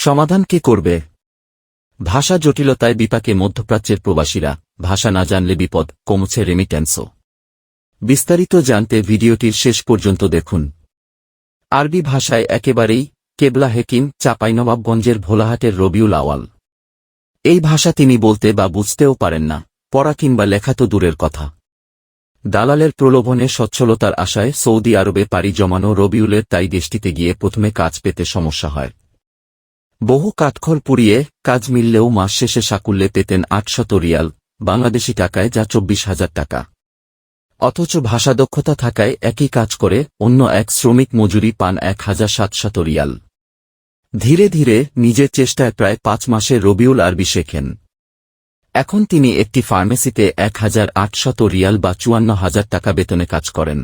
সমাধান কে করবে? ভাষা জটিলতায় বিপাকে মধ্যপ্রাচ্যের প্রবাসীরা, ভাষা না জানলে বিপদ, কমছে রেমিট্যান্সও। বিস্তারিত জানতে ভিডিওটির শেষ পর্যন্ত দেখুন। আরবি ভাষায় একেবারেই কেবলা হেকিম, চাঁপাইনবাবগঞ্জের ভোলাহাটের রবিউল আওয়াল। এই ভাষা তিনি বলতে বা বুঝতেও পারেন না, পড়া কিংবা লেখা তো দূরের কথা। দালালের প্রলোভনে সচ্ছলতার আশায় সৌদি আরবে পাড়ি জমানো রবিউলের তাই দেশটিতে গিয়ে প্রথমে কাজ পেতে সমস্যা হয়। বহু কাঠখড় পুড়িয়ে কাজ মিললেও মাস শেষে সাকুল্যে পেতেন ৮০০ রিয়াল, বাংলাদেশি টাকায় যা ২৪,০০০ টাকা। অথচ ভাষা দক্ষতা থাকায় একই কাজ করে অন্য এক শ্রমিক মজুরি পান ১,৭০০ রিয়াল। ধীরে ধীরে নিজের চেষ্টায় প্রায় ৫ মাসে রবিউল আরবি শেখেন। এখন তিনি একটি ফার্মেসিতে ১,৮০০ রিয়াল বা ৫৪,০০০ টাকা বেতনে কাজ করেন।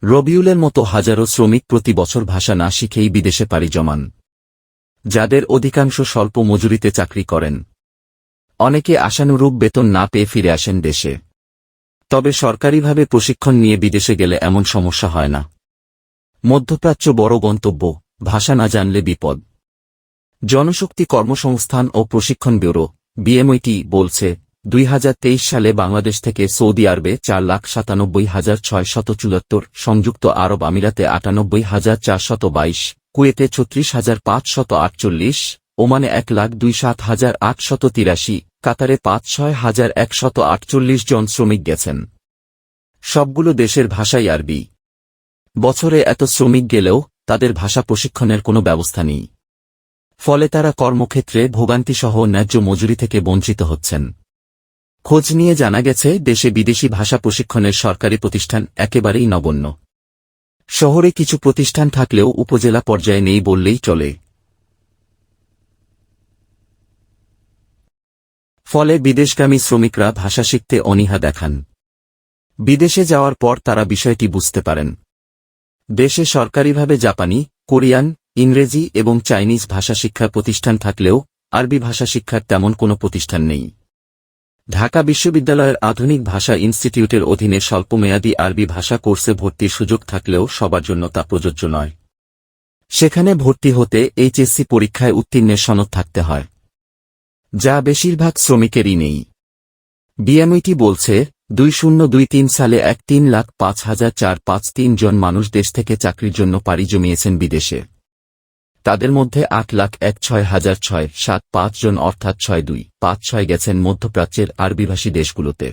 রবিউলের মতো হাজারো শ্রমিক প্রতি বছর ভাষা না শিখেই বিদেশে পাড়ি জমান, যাদের অধিকাংশ স্বল্প মজুরিতে চাকরি করেন। অনেকে আশানুরূপ বেতন না পেয়ে ফিরে আসেন দেশে। তবে সরকারিভাবে প্রশিক্ষণ নিয়ে বিদেশে গেলে এমন সমস্যা হয় না। মধ্যপ্রাচ্য বড় গন্তব্য, ভাষা না জানলে বিপদ। জনশক্তি কর্মসংস্থান ও প্রশিক্ষণ ব্যুরো বিএমইটি বলছে, ২০২৩ সালে বাংলাদেশ থেকে সৌদি আরবে ৪,৯৭,৬৭৪, সংযুক্ত আরব আমিরাতে ৯৮,৪২২, কুয়েতে ৩৬,৫৪৮, ওমানে ১,২৭,৮৮৩, কাতারে ৫,৬,১৪৮ জন শ্রমিক গেছেন। সবগুলো দেশের ভাষাই আরবি। বছরে এত শ্রমিক গেলেও তাদের ভাষা প্রশিক্ষণের কোনো ব্যবস্থা নেই। ফলে তারা কর্মক্ষেত্রে ভোগান্তিসহ ন্যায্য মজুরি থেকে বঞ্চিত হচ্ছেন। খোঁজ নিয়ে জানা গেছে, দেশে বিদেশি ভাষা প্রশিক্ষণের সরকারি প্রতিষ্ঠান একেবারেই নগণ্য। শহরে কিছু প্রতিষ্ঠান থাকলেও উপজেলা পর্যায়ে নেই বললেই চলে। ফলে বিদেশগামী শ্রমিকরা ভাষা শিখতে অনীহা দেখান। বিদেশে যাওয়ার পর তারা বিষয়টি বুঝতে পারেন। দেশে সরকারিভাবে জাপানি, কোরিয়ান, ইংরেজি এবং চাইনিজ ভাষা শিক্ষার প্রতিষ্ঠান থাকলেও আরবি ভাষা শিক্ষার তেমন কোনো প্রতিষ্ঠান নেই। ঢাকা বিশ্ববিদ্যালয়ের আধুনিক ভাষা ইনস্টিটিউটের অধীনে স্বল্পমেয়াদী আরবি ভাষা কোর্সে ভর্তির সুযোগ থাকলেও সবার জন্য তা প্রযোজ্য নয়। সেখানে ভর্তি হতে এইচএসসি পরীক্ষায় উত্তীর্ণের সনদ থাকতে হয়, যা বেশিরভাগ শ্রমিকেরই নেই। বিএমইটি বলছে, ২০২৩ সালে ৩,০৫,৪৫৩ জন মানুষ দেশ থেকে চাকরির জন্য পাড়ি জমিয়েছেন বিদেশে। তাদের মধ্যে ৮,১৬,৬৭৫ জন অর্থাৎ ৬,২৫,৬ গেছেন মধ্যপ্রাচ্যের আরবিভাষী দেশগুলোতে।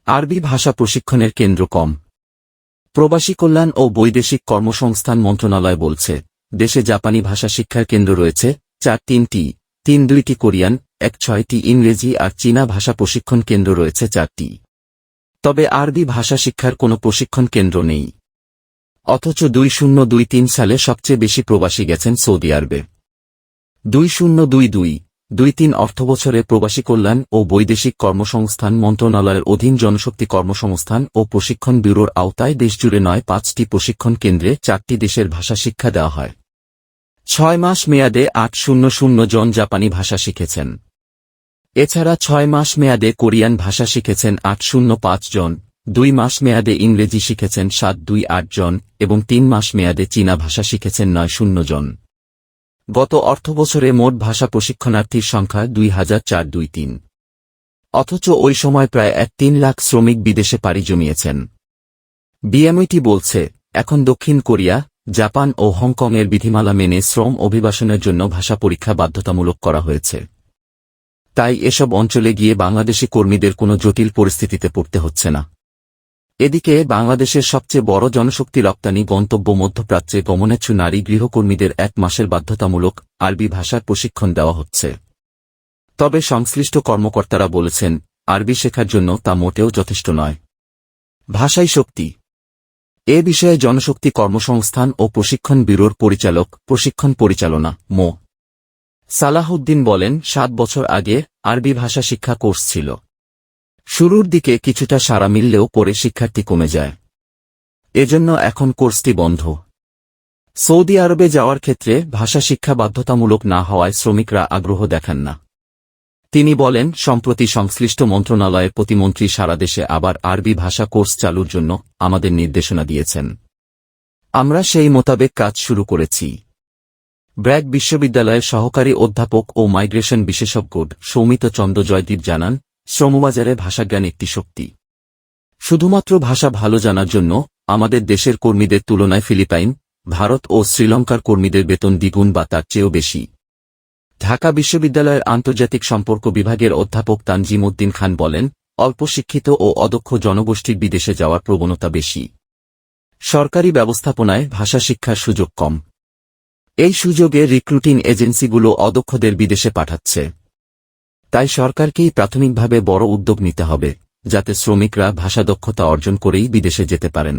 আরবি ভাষা প্রশিক্ষণের কেন্দ্র কম। প্রবাসী কল্যাণ ও বৈদেশিক কর্মসংস্থান মন্ত্রণালয় বলছে, দেশে জাপানি ভাষা শিক্ষার কেন্দ্র রয়েছে ৪টি, ৩টি কোরিয়ান, ৬টি ইংরেজি আর চীনা ভাষা প্রশিক্ষণ কেন্দ্র রয়েছে ৪টি। তবে আরবি ভাষা শিক্ষার কোনো প্রশিক্ষণ কেন্দ্র নেই। অথচ ২০২৩ সালে সবচেয়ে বেশি প্রবাসী গেছেন সৌদি আরবে। ২০২২-২৩ অর্থবছরে প্রবাসী কল্যাণ ও বৈদেশিক কর্মসংস্থান মন্ত্রণালয়ের অধীন জনশক্তি কর্মসংস্থান ও প্রশিক্ষণ ব্যুরোর আওতায় দেশজুড়ে ৫টি প্রশিক্ষণ কেন্দ্রে ৪টি দেশের ভাষা শিক্ষা দেওয়া হয়। ৬ মাস মেয়াদে ৮০০ জন জাপানি ভাষা শিখেছেন। এছাড়া ৬ মাস মেয়াদে কোরিয়ান ভাষা শিখেছেন ৮০৫ জন, ২ মাস মেয়াদে ইংরেজি শিখেছেন ৭২৮ জন এবং ৩ মাস মেয়াদে চীনা ভাষা শিখেছেন ৯০ জন। গত অর্থবছরে মোট ভাষা প্রশিক্ষণার্থীর সংখ্যা ২,৪২৩। অথচ ওই সময় প্রায় ৩ লাখ শ্রমিক বিদেশে পাড়ি জমিয়েছেন। বিএমইটি বলছে, এখন দক্ষিণ কোরিয়া, জাপান ও হংকংয়ের বিধিমালা মেনে শ্রম অভিবাসনের জন্য ভাষা পরীক্ষা বাধ্যতামূলক করা হয়েছে। তাই এসব অঞ্চলে গিয়ে বাংলাদেশি কর্মীদের কোনো জটিল পরিস্থিতিতে পড়তে হচ্ছে না। এদিকে বাংলাদেশের সবচেয়ে বড় জনশক্তি রপ্তানি গন্তব্য মধ্যপ্রাচ্যে গমনেচ্ছু নারী গৃহকর্মীদের ১ মাসের বাধ্যতামূলক আরবি ভাষার প্রশিক্ষণ দেওয়া হচ্ছে। তবে সংশ্লিষ্ট কর্মকর্তারা বলেছেন, আরবি শেখার জন্য তা মোটেও যথেষ্ট নয়। ভাষাই শক্তি। এ বিষয়ে জনশক্তি কর্মসংস্থান ও প্রশিক্ষণ ব্যুরোর পরিচালক, প্রশিক্ষণ পরিচালনা মো. সালাহউদ্দিন বলেন, ৭ বছর আগে আরবি ভাষা শিক্ষা কোর্স ছিল। শুরুর দিকে কিছুটা সাড়া মিললেও পরে শিক্ষার্থী কমে যায়। এজন্য এখন কোর্সটি বন্ধ। সৌদি আরবে যাওয়ার ক্ষেত্রে ভাষা শিক্ষা বাধ্যতামূলক না হওয়ায় শ্রমিকরা আগ্রহ দেখান না। তিনি বলেন, সম্প্রতি সংশ্লিষ্ট মন্ত্রণালয়ের প্রতিমন্ত্রী সারা দেশে আবার আরবি ভাষা কোর্স চালুর জন্য আমাদের নির্দেশনা দিয়েছেন। আমরা সেই মোতাবেক কাজ শুরু করেছি। ব্র্যাক বিশ্ববিদ্যালয়ের সহকারী অধ্যাপক ও মাইগ্রেশন বিশেষজ্ঞ সৌমিত চন্দ্র জয়দীপ জানান, শ্রমবাজারে ভাষাজ্ঞান একটি শক্তি। শুধুমাত্র ভাষা ভালো জানার জন্য আমাদের দেশের কর্মীদের তুলনায় ফিলিপাইন, ভারত ও শ্রীলঙ্কার কর্মীদের বেতন দ্বিগুণ বা তার চেয়েও বেশি। ঢাকা বিশ্ববিদ্যালয়ের আন্তর্জাতিক সম্পর্ক বিভাগের অধ্যাপক তানজিম উদ্দিন খান বলেন, অল্প শিক্ষিত ও অদক্ষ জনগোষ্ঠীর বিদেশে যাওয়ার প্রবণতা বেশি। সরকারি ব্যবস্থাপনায় ভাষা শিক্ষার সুযোগ কম। এই সুযোগে রিক্রুটিং এজেন্সিগুলো অদক্ষদের বিদেশে পাঠাচ্ছে। তাই সরকারকেই প্রাথমিকভাবে বড় উদ্যোগ নিতে হবে, যাতে শ্রমিকরা ভাষা দক্ষতা অর্জন করেই বিদেশে যেতে পারেন।